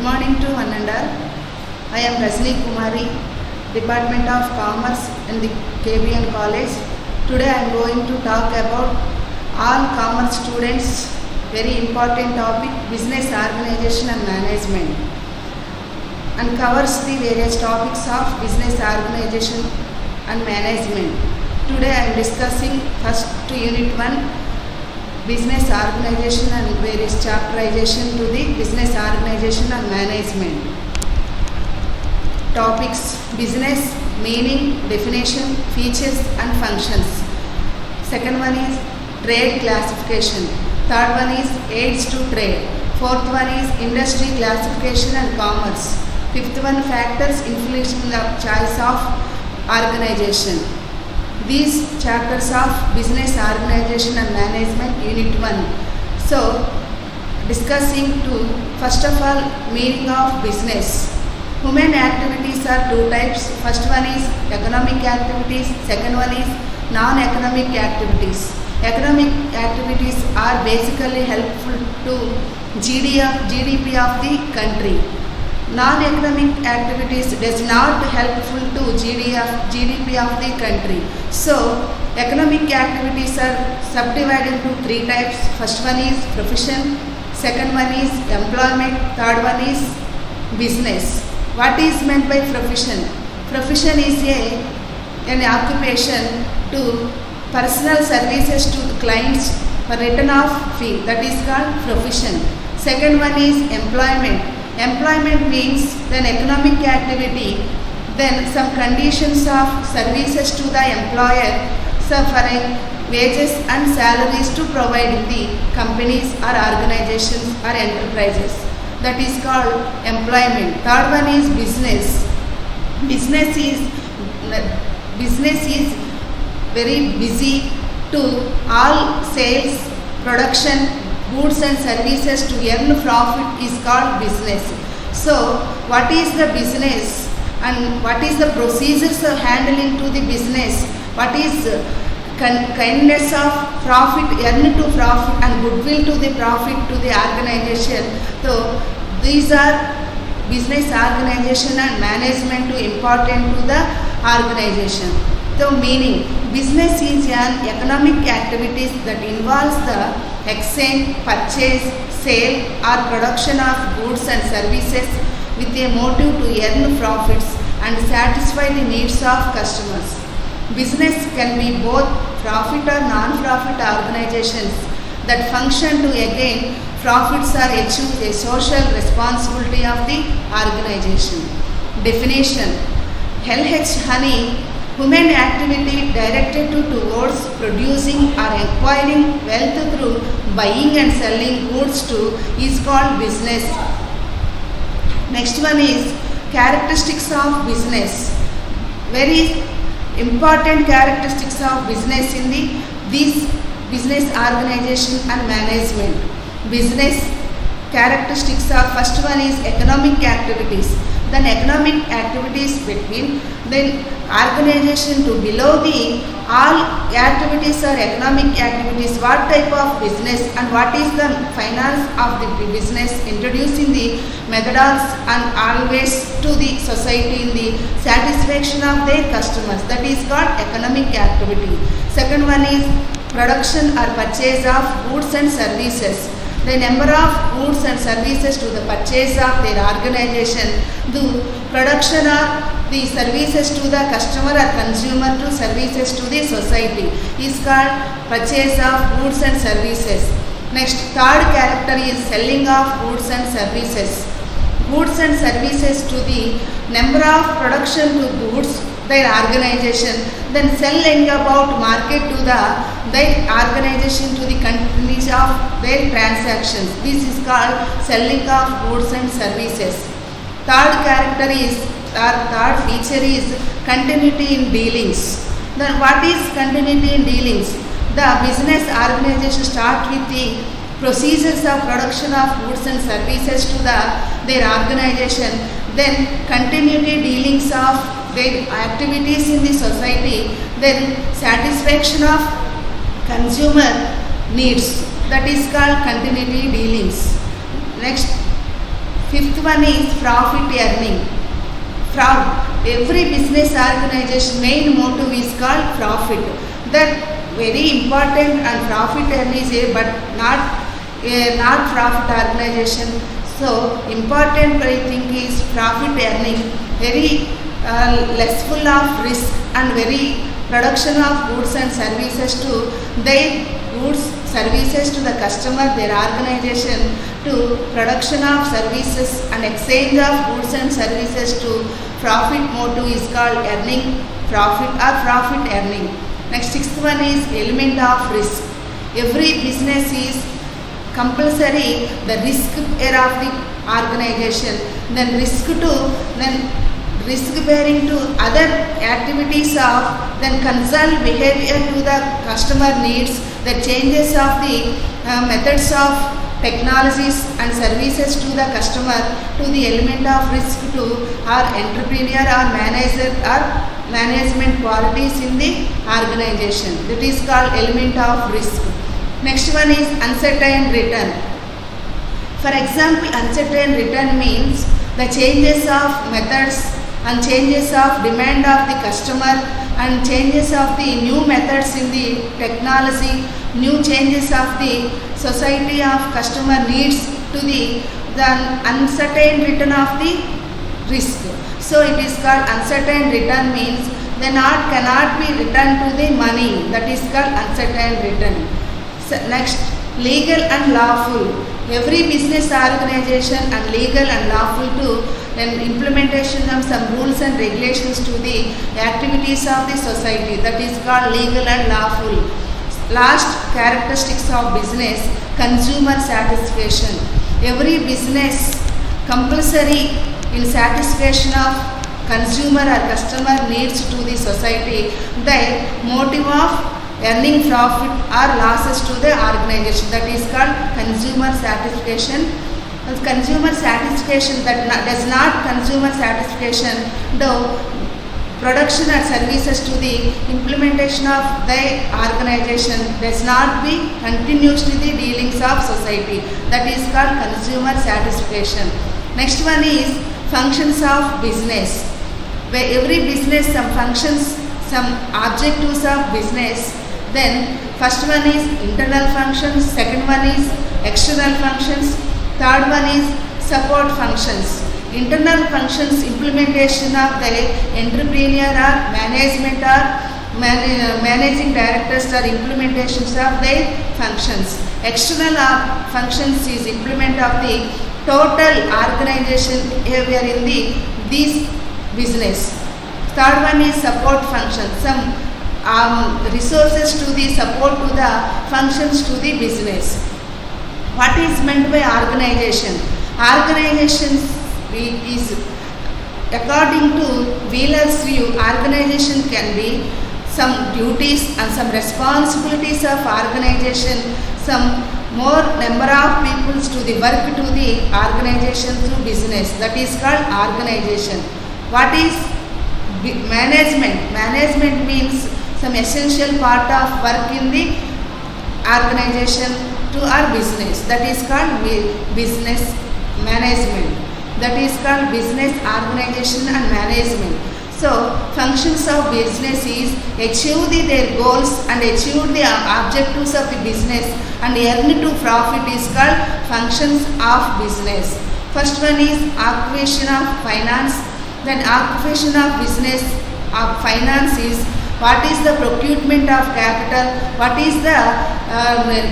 morning to one and all. I am Rajni Kumari, Department of Commerce in the KBN College. Today I am going to talk about all commerce students very important topic, business organization and management, and covers the various topics of business organization and management. Today I am discussing first to unit 1, business organization and various chapterization to the business organization and management. Topics: business, meaning, definition, features and functions. Second one is trade classification. Third one is aids to trade. Fourth one is industry classification and commerce. Fifth one, factors influencing the choice of organization. These chapters of business organization and management unit 1. So discussing to first of all meaning of business. Human activities are two types. First one is economic activities, second one is non-economic activities. Economic activities are basically helpful to GDP of the country. Non-economic activities does not helpful to GDP of the country. So economic activities are subdivided into three types. First one is profession, second one is employment, third one is business. What is meant by profession? Profession is an occupation to personal services to the clients for return of fee, that is called profession. Second one is employment. Employment means an economic activity, then some conditions of services to the employer, suffering wages and salaries to provide the companies or organizations or enterprises. That is called employment. Third one is business. Business is very busy to all sales, production, goods and services to earn profit is called business. So what is the business and what is the procedures of handling to the business? What is kindness of profit, earn to profit and goodwill to the profit to the organization. So these are business organization and management to important to the organization. So meaning, business is an economic activities that involves the exchange, purchase, sale or production of goods and services with a motive to earn profits and satisfy the needs of customers. Business can be both profit or non-profit organizations that function to gain profits or achieve a social responsibility of the organization. Definition: LH Honey, human activity directed towards producing or acquiring wealth through buying and selling goods to is called business. Next one is characteristics of business. Very important characteristics of business in this business organization and management. Business characteristics of first one is economic activities. Then economic activities between then organization to below the all activities or economic activities, what type of business and what is the finance of the business, introducing the methods and always to the society in the satisfaction of their customers, that is called economic activity. Second one is production or purchase of goods and services. The number of goods and services to the purchase of their organization, the production of the services to the customer or consumer to services to the society is called purchase of goods and services. Next, third character is selling of goods and services. Goods and services to the number of production to goods, their organization, then selling about market to their organization to the companies of their transactions. This is called selling of goods and services. Third feature is continuity in dealings. Then what is continuity in dealings? The business organization start with the procedures of production of goods and services to their organization, then continuity dealings of their activities in the society, then satisfaction of consumer needs, that is called continuity dealings. Next, Fifth one is profit earning. Every business organization main motto is called profit. That very important and profit earning is but not profit organization. So important I think is profit earning. Very less full of risk and very production of goods and services to their goods services to the customer, their organization, to production of services and exchange of goods and services to profit motto is called earning profit or profit earning. Next, sixth one is element of risk. Every business is compulsory the risk area of the organization, then risk bearing to other activities of then concern behavior to the customer needs, the changes of the methods of technologies and services to the customer, to the element of risk to our entrepreneur or manager or management qualities in the organization. That is called element of risk. Next one is uncertain return. For example, uncertain return means the changes of methods and changes of demand of the customer and changes of the new methods in the technology, new changes of the society of customer needs to the uncertain return of the risk. So it is called uncertain return means the not cannot be returned to the money, that is called uncertain return. So next, legal and lawful. Every business organization and legal and lawful to then implementation of some rules and regulations to the activities of the society, that is called legal and lawful. Last, characteristics of business, consumer satisfaction. Every business compulsory in satisfaction of consumer or customer needs to the society, the motive of earning profit or losses to the organization, that is called consumer satisfaction. Consumer satisfaction that does not consumer satisfaction though production or services to the implementation of the organization does not be continuous to the dealings of society, that is called consumer satisfaction. Next one is functions of business, where every business some functions, some objectives of business. Then first one is internal functions, second one is external functions, third one is support functions. Internal functions, implementation of the entrepreneur or management or managing directors or implementations of their functions. External functions is implement of the total organization behavior in this business. Third one is support functions, some resources to the support to the functions to the business. What is meant by organization? Organization is, according to Wheeler's view, organization can be some duties and some responsibilities of organization, some more number of people to the work to the organization through business, that is called organization. What is management? Management means some essential part of work in the organization to our business, that is called business management, that is called business organization and management. So functions of business is achieve their goals and achieve the objectives of the business and earn to profit is called functions of business. First one is occupation of finance. Then occupation of business of finance is what is the procurement of capital, what is the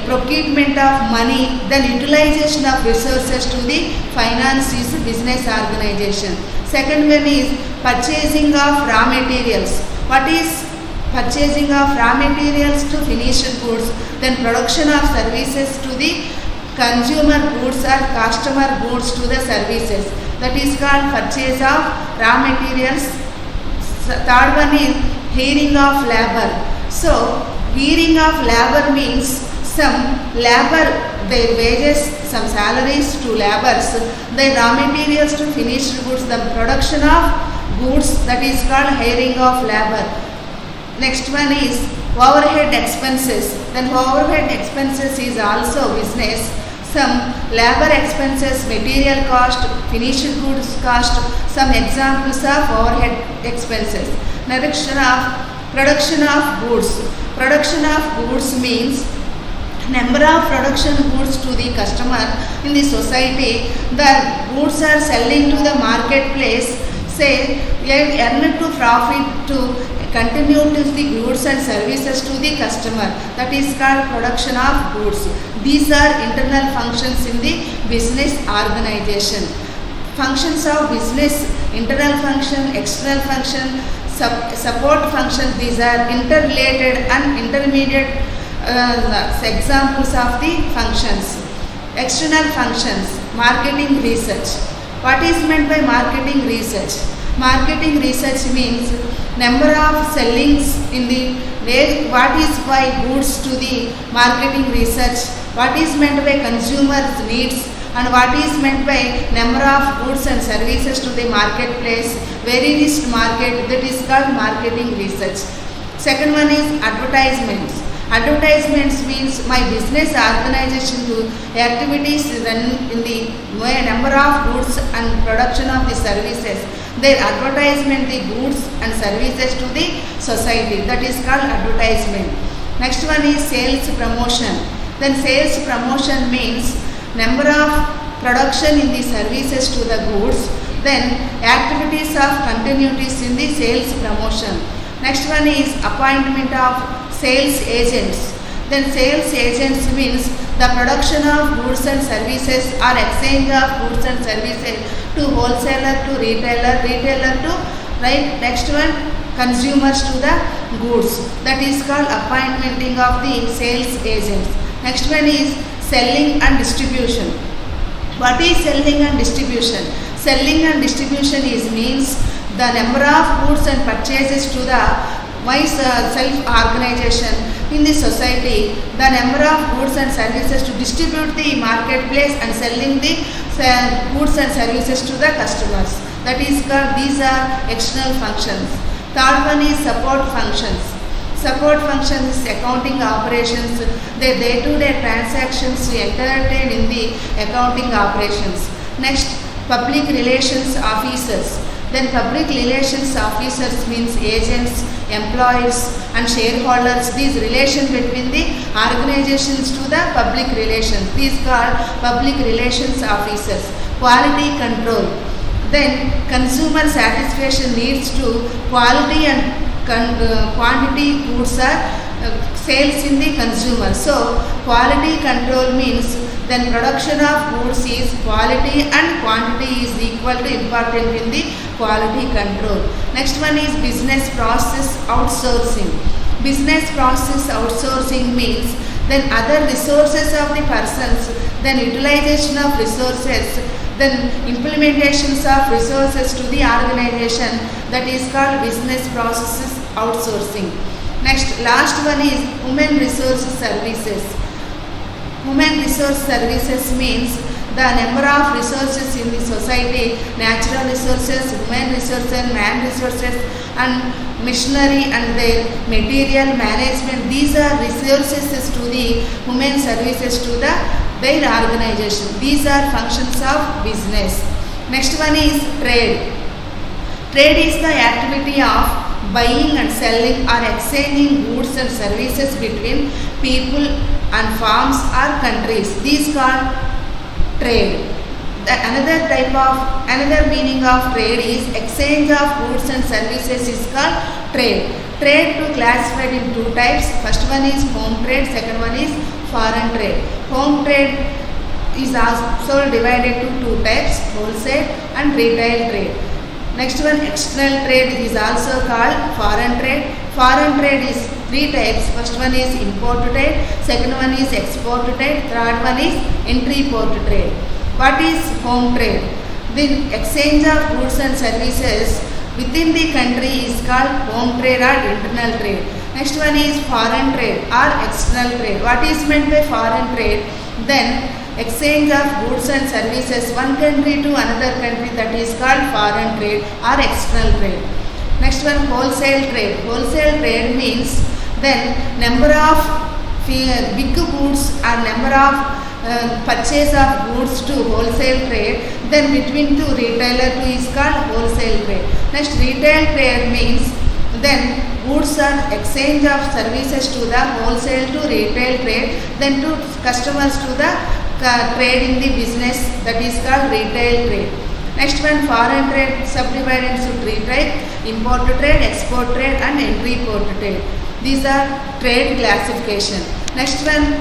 procurement of money, then utilization of resources to the finance is business organization. Second one is purchasing of raw materials. What is purchasing of raw materials to finished goods, then production of services to the consumer goods or customer goods to the services, that is called purchase of raw materials. Third one is hiring of labor. So hiring of labor means some labor, their wages, some salaries to laborers, the raw materials to finished goods, the production of goods, that is called hiring of labor. Next one is overhead expenses. Then overhead expenses is also business. some labor expenses, material cost, finished goods cost, some examples of overhead expenses. Production of goods. Production of goods means number of production goods to the customer in the society. The goods are selling to the marketplace, say earn to profit to continue to the goods and services to the customer. That is called production of goods. These are internal functions in the business organization. Functions of business: internal function, external function, support functions. These are interrelated and intermediate examples of the functions. External functions: marketing research. What is meant by marketing research? Marketing research means number of sellings in the way, what is by goods to the marketing research, what is meant by consumers needs, and what is meant by number of goods and services to the marketplace, where it is market, that is called marketing research. Second one is advertisements. Advertisements means my business organization to activities run in the number of goods and production of the services. They advertisement the goods and services to the society. That is called advertisement. Next one is sales promotion. Then sales promotion means number of production in the services to the goods. Then activities of continuities in the sales promotion. Next one is appointment of sales agents. Then sales agents means the production of goods and services or exchange of goods and services to wholesaler to retailer, retailer to right. Next one, consumers to the goods. That is called appointmenting of the sales agents. Next one is selling and distribution. What is selling and distribution? Selling and distribution is means the number of goods and purchases to the self-organization in the society, the number of goods and services to distribute the marketplace and selling the goods and services to the customers. That is called, these are external functions. Third one is support functions. Support functions is accounting operations, the day-to-day transactions entered in the accounting operations. Next, public relations officers. Then public relations officers means agents, employees and shareholders. These relations between the organizations to the public relations. These called public relations officers. Quality control. Then consumer satisfaction leads to quality and quantity goods are sales in the consumer. So quality control means then production of goods is quality and quantity is equal to important in the quality control. Next one is business process outsourcing. Business process outsourcing means then other resources of the persons, then utilization of resources, then implementations of resources to the organization. That is called business processes outsourcing. Next, last one is human resource services. Human resource services means the number of resources in the society, natural resources, human resources, man resources and machinery and their material management. These are resources to the human services to their organization. These are functions of business. Next one is trade. Trade is the activity of buying and selling or exchanging goods and services between people and farms or countries. These called trade. Another meaning of trade is exchange of goods and services is called trade. Trade to classified in two types. First one is home trade, second one is foreign trade. Home trade is also divided to two types, wholesale and retail trade. Next one, external trade is also called foreign trade. Foreign trade is three types. First one is import trade, second one is export trade, third one is entry-port trade. What is home trade? The exchange of goods and services within the country is called home trade or internal trade. Next one is foreign trade or external trade. What is meant by foreign trade? Then exchange of goods and services one country to another country, that is called foreign trade or external trade. Next one, wholesale trade. Wholesale trade means then number of big goods or number of purchase of goods to wholesale trade, then between two retailer to is called wholesale trade. Next, retail trade means then goods are exchange of services to the wholesale to retail trade, then to customers to the trade in the business, that is called retail trade. Next one, foreign trade subdivided into three types: import trade, export trade and entry port trade. These are trade classification. Next one,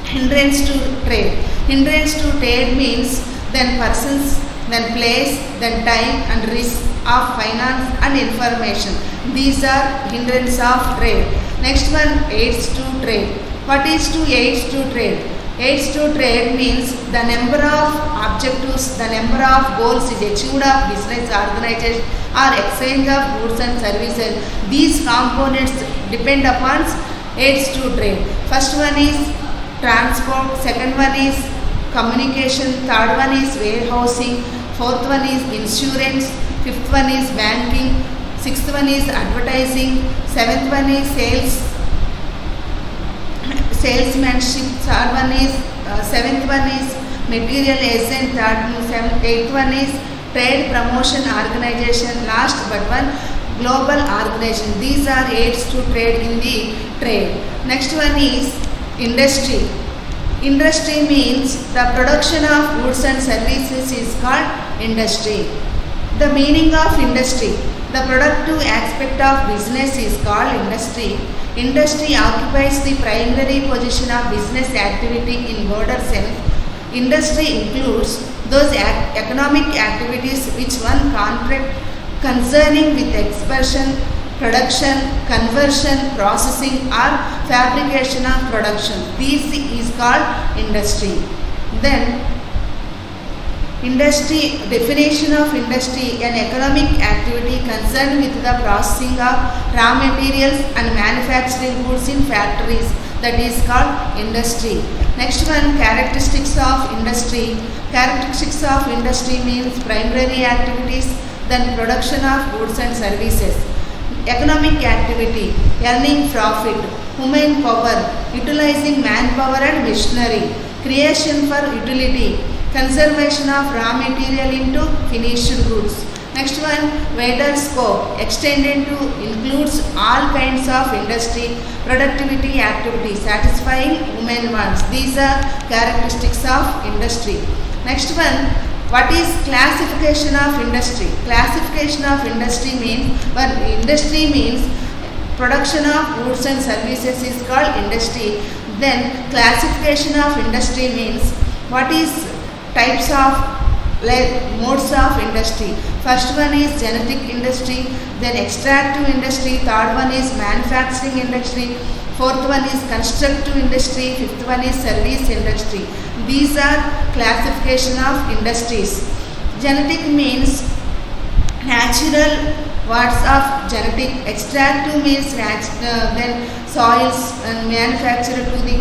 hindrance to trade. Hindrance to trade means then persons, then place, then time and risk of finance and information. These are hindrance of trade. Next one, aids to trade. What is to aids to trade? Aids to trade means the number of objectives, the number of goals is achieved of business organization or exchange of goods and services. These components depend upon aids to trade. First one is transport, second one is communication, third one is warehousing, fourth one is insurance, fifth one is banking, sixth one is advertising, seventh one is salesmanship, third one is seventh one is material agent, eighth one is trade promotion organization, last but one global organization. These are aids to trade in the trade. Next one is industry. Industry means the production of goods and services is called industry. The meaning of industry: the productive aspect of business is called industry. Industry occupies the primary position of business activity in broader sense. Industry includes those economic activities which one contract concerning with expansion, production, conversion, processing or fabrication of production. This is called industry. Then industry, definition of industry: an economic activity concerned with the processing of raw materials and manufacturing goods in factories, that is called industry. Next one, characteristics of industry. Characteristics of industry means primary activities, then production of goods and services. Economic activity: earning profit, human power, utilizing manpower and machinery, creation for utility, conservation of raw material into finished goods. Next one, wider scope, extended to includes all kinds of industry, productivity activity, satisfying human wants. These are characteristics of industry. Next one, what is classification of industry? Classification of industry means, industry means production of goods and services is called industry. Then classification of industry means what is types of modes of industry. First one is genetic industry, then extractive industry, third one is manufacturing industry, fourth one is constructive industry, fifth one is service industry. These are classification of industries. Genetic means natural words of genetic. Extractive means then soils and manufacture to the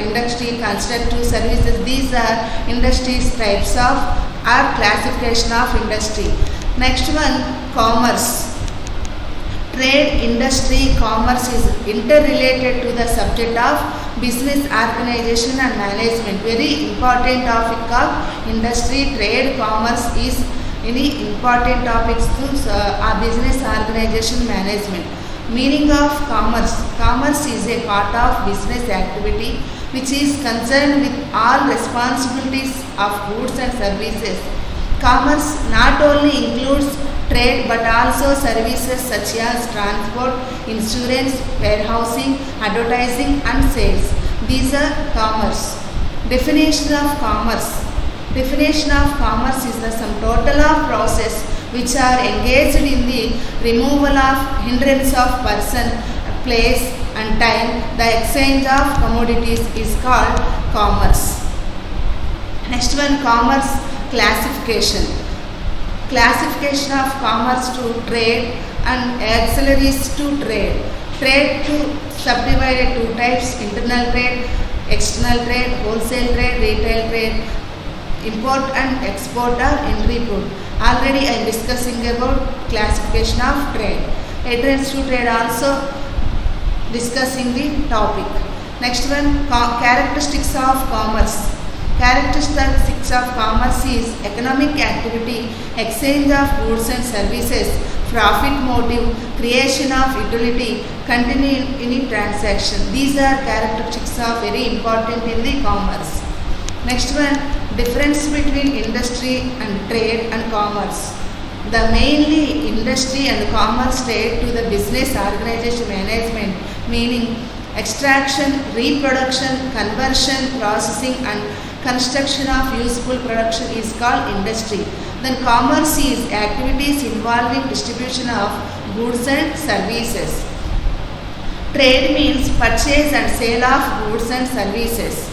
industry, constructive services. These are industries types of or classification of industry. Next one, commerce. Trade, industry, commerce is interrelated to the subject of business organization and management. Very important topic of industry, trade, commerce is any important topics to our business organization management. Meaning of commerce. Commerce is a part of business activity which is concerned with all responsibilities of goods and services. Commerce not only includes trade but also services such as transport, insurance, warehousing, advertising and sales. These are commerce. Definition of commerce. Definition of commerce is the sum total of process which are engaged in the removal of hindrance of person, place and time. The exchange of commodities is called commerce. Next one, commerce classification. Classification of commerce to trade and auxiliaries to trade. Trade to subdivided two types: internal trade, external trade, wholesale trade, retail trade, import and export or entry port. Already I am discussing about classification of trade. Entrance to trade also discussing the topic. Next one, characteristics of commerce. Characteristics of commerce is economic activity, exchange of goods and services, profit motive, creation of utility, continuing transaction. These are characteristics of very important in the commerce. Next one, difference between industry and trade and commerce. The mainly industry and commerce trade to the business organization management, meaning extraction, reproduction, conversion, processing and construction of useful production is called industry. Then commerce is activities involving distribution of goods and services. Trade means purchase and sale of goods and services.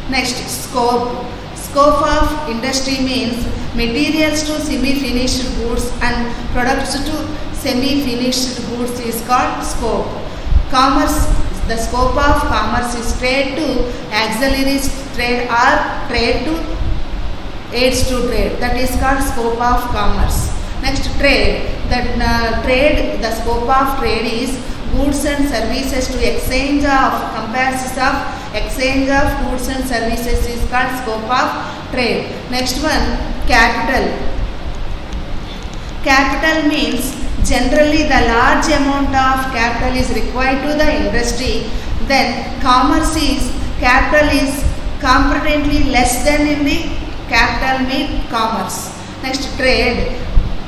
Next, scope. Scope of industry means materials to semi-finished goods and products to semi-finished goods is called scope. Commerce, the scope of commerce is trade to auxiliaries trade or trade to aids to trade. That is called scope of commerce. Next, trade. The scope of trade is goods and services to exchange of comparisons of exchange of goods and services is called scope of trade. Next one, capital. Capital means generally the large amount of capital is required to the industry. Then commerce is capital is comparatively less than in the capital mean commerce. Next, trade.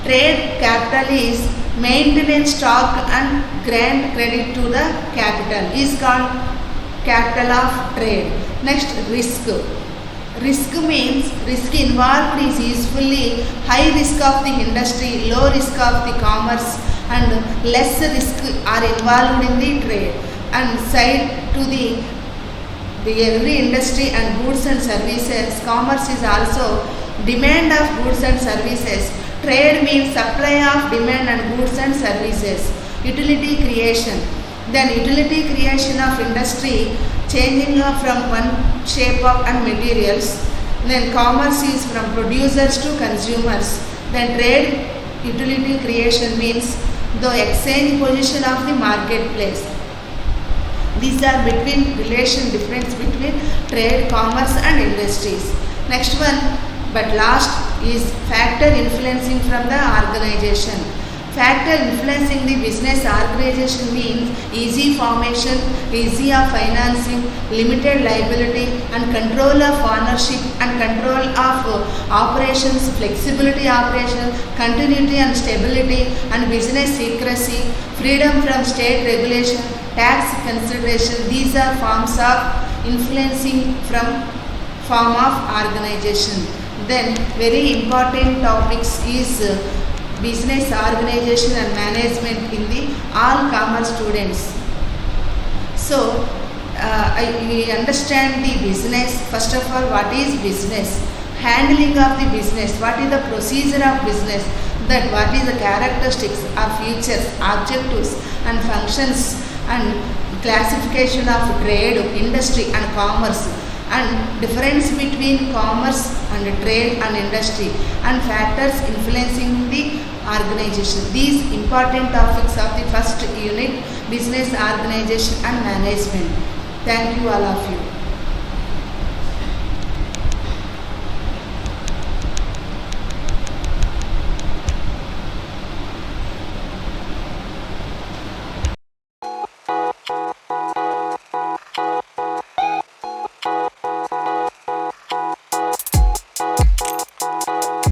Trade capital is maintenance stock and grant credit to the capital is called capital of trade. Next, risk. Risk means risk involved is usually high risk of the industry, low risk of the commerce and less risk are involved in the trade. And side to the every industry and goods and services, commerce is also demand of goods and services. Trade means supply of demand and goods and services. Utility creation. Then utility creation of industry changing from one shape of and materials. Then commerce is from producers to consumers. Then trade utility creation means the exchange position of the marketplace. These are difference between trade, commerce and industries. Next one, but last is factor influencing from the organization. Factor influencing the business organization means easy formation, easy of financing, limited liability and control of ownership and control of operations, flexibility operation, continuity and stability and business secrecy, freedom from state regulation, tax consideration. These are forms of influencing from form of organization. Then very important topics is business organization and management in the all commerce students. So we understand the business. First of all, what is business? Handling of the business. What is the procedure of business? That what is the characteristics or features, objectives and functions and classification of trade, industry and commerce and difference between commerce and trade and industry and factors influencing the organization. These important topics of the first unit, business organization and management. Thank you all of you.